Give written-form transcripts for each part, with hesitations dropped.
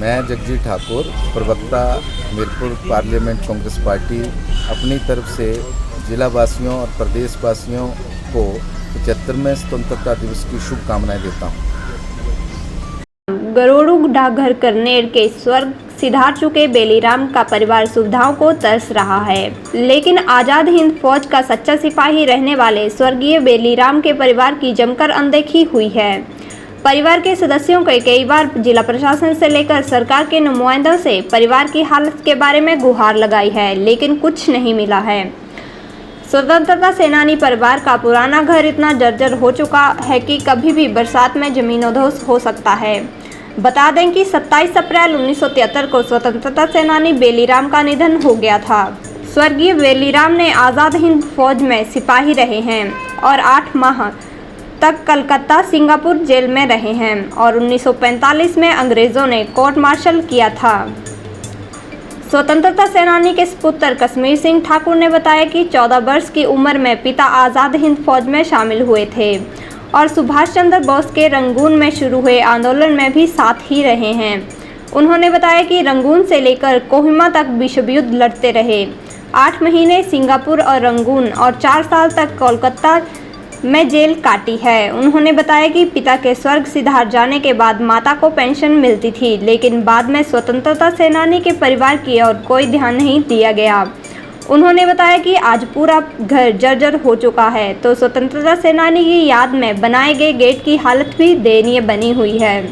मैं जगजीत ठाकुर, प्रवक्ता Mirpur parliament Congress party, अपनी तरफ से जिला वासियों और प्रदेश वासियों को 75वें स्वतंत्रता दिवस की शुभकामनाएं देता हूं। गरुड़ डाकघर करनेर के स्वर्ग सिधार चुके बेलीराम का परिवार सुविधाओं को तरस रहा है, लेकिन आज़ाद हिंद फौज का सच्चा सिपाही रहने वाले स्वर्गीय बेलीराम के परिवार की जमकर अनदेखी हुई है। परिवार के सदस्यों के कई बार जिला प्रशासन से लेकर सरकार के नुमाइंदों से परिवार की हालत के बारे में गुहार लगाई है, लेकिन कुछ नहीं मिला है। स्वतंत्रता सेनानी परिवार का पुराना घर इतना जर्जर हो चुका है कि कभी भी बरसात में जमीनोधोस हो सकता है। बता दें कि 27 अप्रैल 1973 को स्वतंत्रता सेनानी बेलीराम का निधन हो गया था। स्वर्गीय बेलीराम ने आज़ाद हिंद फौज में सिपाही रहे हैं और 8 माह तक कलकत्ता सिंगापुर जेल में रहे हैं और 1945 में अंग्रेज़ों ने कोर्ट मार्शल किया था। स्वतंत्रता सेनानी के पुत्र कश्मीर सिंह ठाकुर ने बताया कि 14 वर्ष की उम्र में पिता आज़ाद हिंद फौज में शामिल हुए थे और सुभाष चंद्र बोस के रंगून में शुरू हुए आंदोलन में भी साथ ही रहे हैं। उन्होंने बताया कि रंगून से लेकर कोहिमा तक विश्व युद्ध लड़ते रहे। 8 महीने सिंगापुर और रंगून और 4 साल तक कोलकाता में जेल काटी है। उन्होंने बताया कि पिता के स्वर्ग सिधार जाने के बाद माता को पेंशन मिलती थी, लेकिन बाद में स्वतंत्रता सेनानी के परिवार की ओर कोई ध्यान नहीं दिया गया। उन्होंने बताया कि आज पूरा घर जर्जर हो चुका है, तो स्वतंत्रता सेनानी की याद में बनाए गए गेट की हालत भी दयनीय बनी हुई है।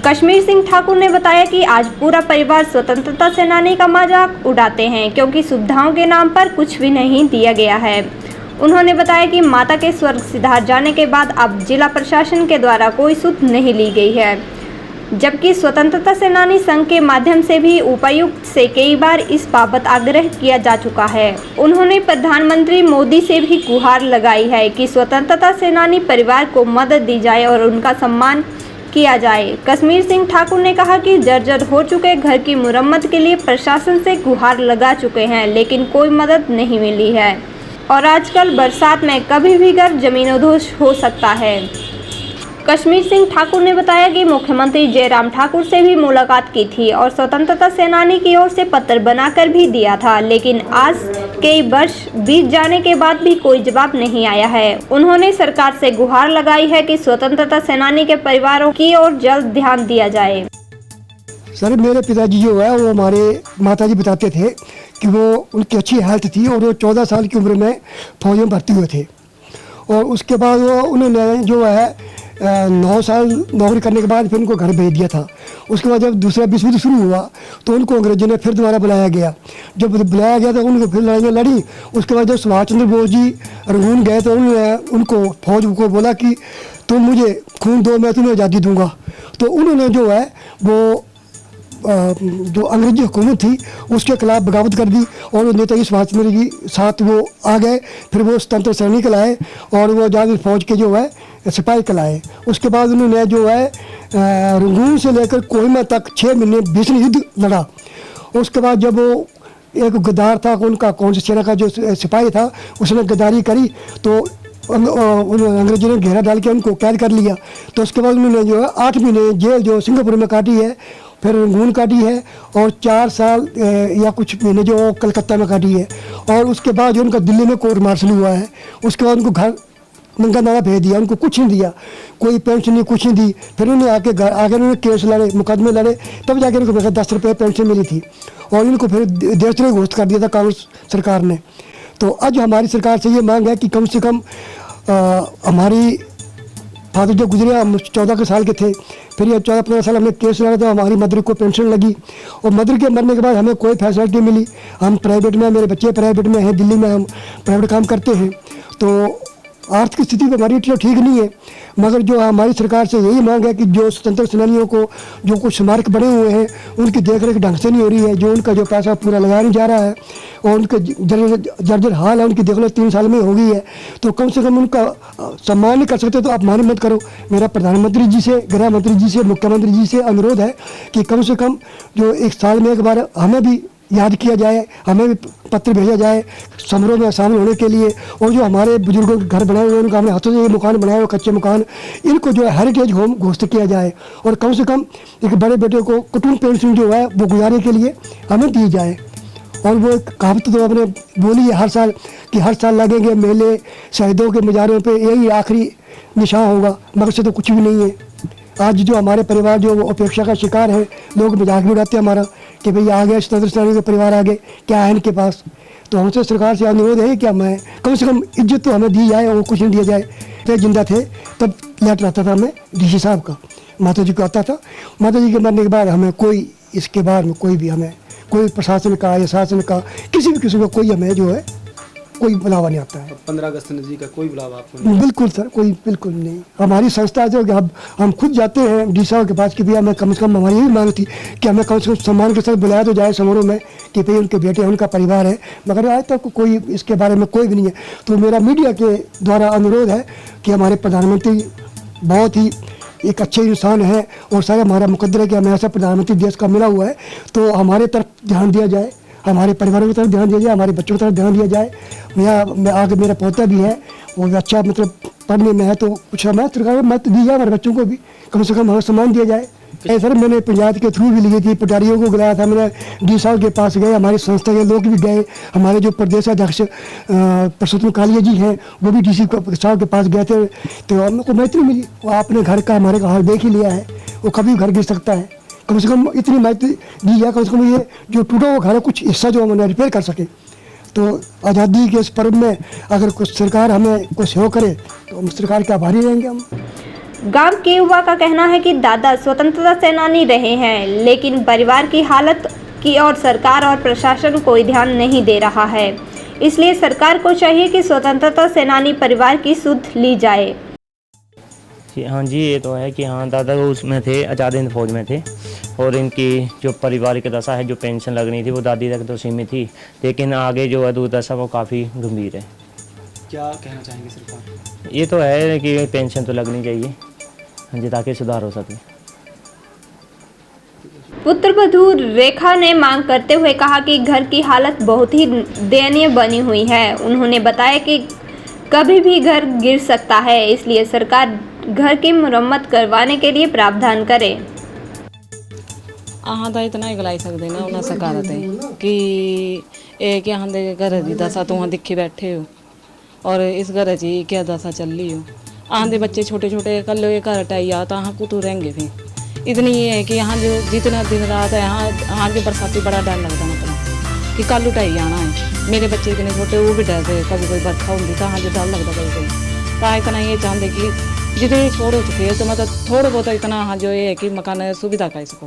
कश्मीर सिंह ठाकुर ने बताया कि आज पूरा परिवार स्वतंत्रता सेनानी का मजाक उड़ाते हैं, क्योंकि सुविधाओं के नाम पर कुछ भी नहीं दिया गया है। उन्होंने बताया कि माता के स्वर्ग सिधार जाने के बाद अब जिला प्रशासन के द्वारा कोई सुध नहीं ली गई है, जबकि स्वतंत्रता सेनानी संघ के माध्यम से भी उपायुक्त से कई बार इस बाबत आग्रह किया जा चुका है। उन्होंने प्रधानमंत्री मोदी से भी गुहार लगाई है कि स्वतंत्रता सेनानी परिवार को मदद दी जाए और उनका सम्मान किया जाए। कश्मीर सिंह ठाकुर ने कहा कि जर्जर हो चुके घर की मुरम्मत के लिए प्रशासन से गुहार लगा चुके हैं, लेकिन कोई मदद नहीं मिली है और आजकल बरसात में कभी भी घर जमीनोधोस हो सकता है। कश्मीर सिंह ठाकुर ने बताया कि मुख्यमंत्री जयराम ठाकुर से भी मुलाकात की थी और स्वतंत्रता सेनानी की ओर से पत्र बनाकर भी दिया था, लेकिन आज कई वर्ष बीत जाने के बाद भी कोई जवाब नहीं आया है। उन्होंने सरकार से गुहार लगाई है कि स्वतंत्रता सेनानी के परिवारों की ओर जल्द ध्यान दिया जाए। सर, मेरे पिताजी जो है वो हमारे माताजी बताते थे कि वो उनकी अच्छी हेल्थ थी और वो 14 साल की उम्र में फौज में भर्ती हुए थे और उसके बाद वो उन्होंने जो है 9 साल नौकरी करने के बाद फिर उनको घर भेज दिया था। उसके बाद जब दूसरा विश्व युद्ध शुरू हुआ तो उनको अंग्रेजों ने फिर दोबारा बुलाया गया। जब बुलाया गया तो उनको फिर लड़ाइयाँ लड़ी। उसके बाद जब सुभाष चंद्र बोस जी रंगून गए तो उन्होंने उनको फौज को बोला कि तुम मुझे खून दो, मैं तुम्हें आज़ादी दूंगा। तो उन्होंने जो है वो जो अंग्रेजी हुकूमत थी उसके खिलाफ बगावत कर दी और नेताजी सुभाष चंद्र जी साथ वो आ गए। फिर वो स्वतंत्र सेनानी कहलाए और वो जाकर फौज के जो है सिपाही कहलाए। उसके बाद उन्होंने जो है रंगून से लेकर कोहिमा तक 6 महीने भीषण युद्ध लड़ा। उसके बाद जब वो एक गद्दार था, उनका कौन सी सेना का जो सिपाही था, उसने गद्दारी करी तो अंग्रेजों ने घेरा डाल के उनको कैद कर लिया। तो उसके बाद उन्होंने जो है 8 महीने जेल जो सिंगापुर में काटी है, फिर रंगून काटी है और 4 साल या कुछ महीने जो कलकत्ता में काटी है और उसके बाद जो उनका दिल्ली में कोर्ट मार्शल हुआ है। उसके बाद उनको घर नंगा नाला भेज दिया, उनको कुछ नहीं दिया, कोई पेंशन नहीं, कुछ नहीं दी। फिर उन्हें आके उन्होंने केस लड़े, मुकदमे लड़े, तब जाके उनको 10 रुपये पेंशन मिली थी और इनको फिर देशद्रोही घोषित कर दिया था कांग्रेस सरकार ने। तो आज हमारी सरकार से ये मांग है कि कम से कम हमारी फादर जो गुजरे 14 साल के थे, फिर ये 14-15 साल हमने केस लड़ा तो हमारी मदर को पेंशन लगी और मदर के मरने के बाद हमें कोई फैसिलिटी मिली। हम प्राइवेट में, मेरे बच्चे प्राइवेट में हैं, दिल्ली में हम प्राइवेट काम करते हैं। तो आर्थिक स्थिति तो हमारी ठीक नहीं है, मगर जो हमारी सरकार से यही मांग है कि जो स्वतंत्र सेनानियों को जो कुछ स्मारक बने हुए हैं उनकी देखरेख ढंग से नहीं हो रही है, जो उनका जो पैसा पूरा लगाया नहीं जा रहा है और उनके जर्जर हाल है, उनकी देख लो 3 साल में हो गई है। तो कम से कम उनका सम्मान नहीं कर सकते तो अपमान मत करो। मेरा प्रधानमंत्री जी से, गृह मंत्री जी से, मुख्यमंत्री जी से अनुरोध है कि कम से कम जो 1 साल में एक बार हमें भी याद किया जाए, हमें भी पत्र भेजा जाए समारोह में शामिल होने के लिए। और जो हमारे बुजुर्गों के घर बनाए हुए उनका हमने हाथों से ये मकान बनाए हुए कच्चे मकान, इनको जो है हेरिटेज होम घोषित किया जाए और कम से कम एक बड़े बेटे को कुटुंब पेंशन जो है वो गुजारे के लिए हमें दी जाए। और वो कहावत तो आपने बोली है हर साल कि हर साल लगेंगे मेले शहीदों के मज़ारों पे, यही आखिरी निशान होगा, मगर से तो कुछ भी नहीं है। आज जो हमारे परिवार जो वो उपेक्षा का शिकार है, लोग मजाक भी उड़ाते हैं हमारा कि भाई आ गए स्वतंत्र सेनानियों के परिवार, आ गए क्या है इनके पास। तो हमसे सरकार से अनुरोध है कि मैं कम से कम इज्जत तो हमें दी जाए और कुछ नहीं दिया जाए। तो जिंदा थे तब लेटर आता था हमें डीसी साहब का, माता जी को आता था। माता जी के मरने के बाद हमें कोई इसके बाद में कोई भी हमें कोई प्रशासन का या शासन का किसी भी किस्म का कोई हमें जो है कोई बुलावा नहीं आता है। 15 अगस्त नज़दीक का कोई बुलावा आपको नहीं? बिल्कुल सर, कोई बिल्कुल नहीं। हमारी संस्था जो कि हम खुद जाते हैं डी साहब के पास कि भैया हमें कम से कम, हमारी यही मांग थी कि हमें कम से कम सम्मान के साथ बुलाया तो जाए समारोह में कि भाई उनके बेटे हैं, उनका परिवार है, मगर आज तक कोई इसके बारे में कोई भी नहीं है। तो मेरा मीडिया के द्वारा अनुरोध है कि हमारे प्रधानमंत्री बहुत ही एक अच्छे इंसान है और सारा हमारा मुकद्दर है कि हमें ऐसा प्रधानमंत्री देश का मिला हुआ है, तो हमारे तरफ ध्यान दिया जाए, हमारे परिवारों की तरफ ध्यान दिया जाए, हमारे बच्चों की तरफ ध्यान दिया जाए। मैं आगे मेरा पोता भी है, वो भी अच्छा मतलब पढ़ने में है, तो कुछ हमें सरकार मत दी जाए, हमारे बच्चों को भी कम से कम हमें सम्मान दिया जाए। सर मैंने पंचायत के थ्रू भी ली थी, पटारियों को बुलाया था, मैंने डी साहब के पास गए, हमारी संस्था के लोग भी गए, हमारे जो प्रदेश अध्यक्ष परसोत्तम कालिया जी हैं वो भी डी साहब के पास गए थे। तो हमको मैत्री मिली, वो आपने घर का हमारे का हाल देख ही लिया है, वो कभी घर गिर सकता है, कम से कम इतनी मैत्री दी जाए, कम से कम ये जो टूटा हुआ घर है कुछ हिस्सा जो हमने रिपेयर कर सके। तो आज़ादी के इस पर्व में अगर कुछ सरकार हमें कुछ सहयोग करे तो हम सरकार के आभारी रहेंगे। हम गांव के युवा का कहना है कि दादा स्वतंत्रता सेनानी रहे हैं, लेकिन परिवार की हालत की ओर सरकार और प्रशासन कोई ध्यान नहीं दे रहा है। इसलिए सरकार को चाहिए कि स्वतंत्रता सेनानी परिवार की सुध ली जाए। हाँ जी, ये तो है कि हाँ दादा उसमें थे, आज़ाद हिंद फौज में थे और इनकी जो पारिवारिक दशा है, जो पेंशन लगनी थी वो दादी तक तो सीमित थी, लेकिन आगे जो है दुर्दशा वो काफ़ी गंभीर है। क्या कहना चाहेंगे सरकार? ये तो है कि पेंशन तो लगनी चाहिए हाँ जी, ताकि सुधार हो सके। पुत्रवधू रेखा ने मांग करते हुए कहा कि घर की हालत बहुत ही दयनीय बनी हुई है। उन्होंने बताया कि कभी भी घर गिर सकता है, इसलिए सरकार घर की मरम्मत करवाने के लिए प्रावधान करे। अहाँ तो इतना ही गलाई सकते ना उन्हें सकारत है कि एक यहाँ दे घर की दशा तुम दिखे बैठे हो और इस घर की क्या दशा चल रही हो। अहाँ दे बच्चे छोटे छोटे कल ये घर हटाई आ तो अहाँ कुतू रहेंगे फिर। इतनी ये है कि यहाँ जो जितना दिन रात है यहाँ जो बरसाती बड़ा डर लगता मतलब कि कल उठाई जाना है। मेरे बच्चे इतने छोटे वो भी डरते, कभी कोई बरखा होती तो हाँ जो डर लगता कभी कोई। तो इतना ये चाहते कि जितने छोड़ हो चुके हैं तो मतलब थोड़ा बहुत इतना हाँ जो ये है कि मकान सुविधा का इसको